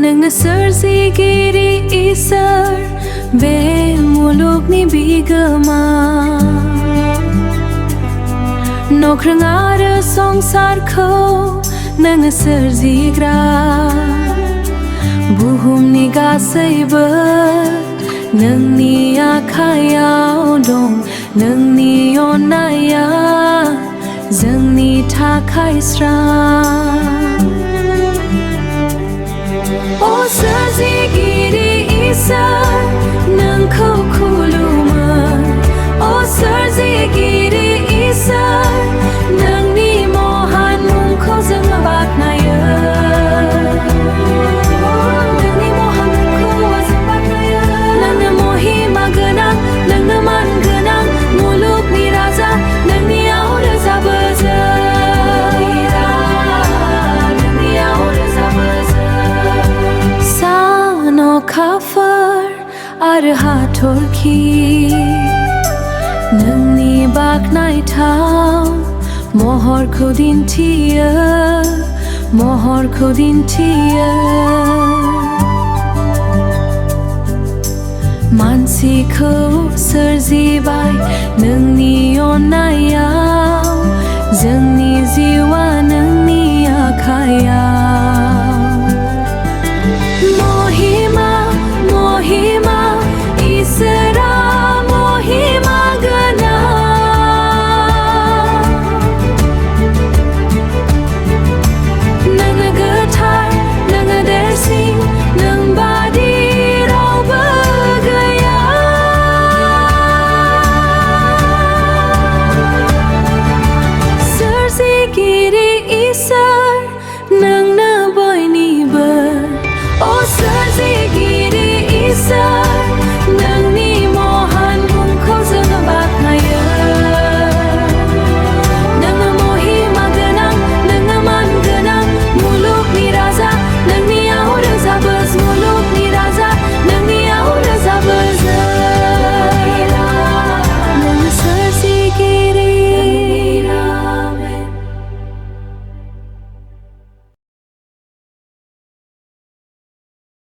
नोङो सोरजिगिरि इसोर बे मुलुगनि बिगोमा नख्रां आरो संसारखौ नोङो सोरजिग्रा बुहुमनि गासैबो नोंनि आखायाव दं नोंनि अननाया जोंनि थाखाय स्रां अ सोरजिगिरि इसोर नोंखौ खुलुमो अ सोरजिगिरि इसोर नोंनि महान मुंखौ जोङो बाख्नायो नोंनि महान मुंखौ जों बाख्नायो नोंनो महिमा गोनां नोंनो मान गोनां मुलुगनि राजा नोंनियाव रोजाबो जों सान अखाफोर आरो हाथरखि नोंनि बाख्नायथाव महरखौ दिन्थियो मानसिखौ सोरजिबाय नोंनि अननायाव जोंनि जिउआ नोंनि आखायाव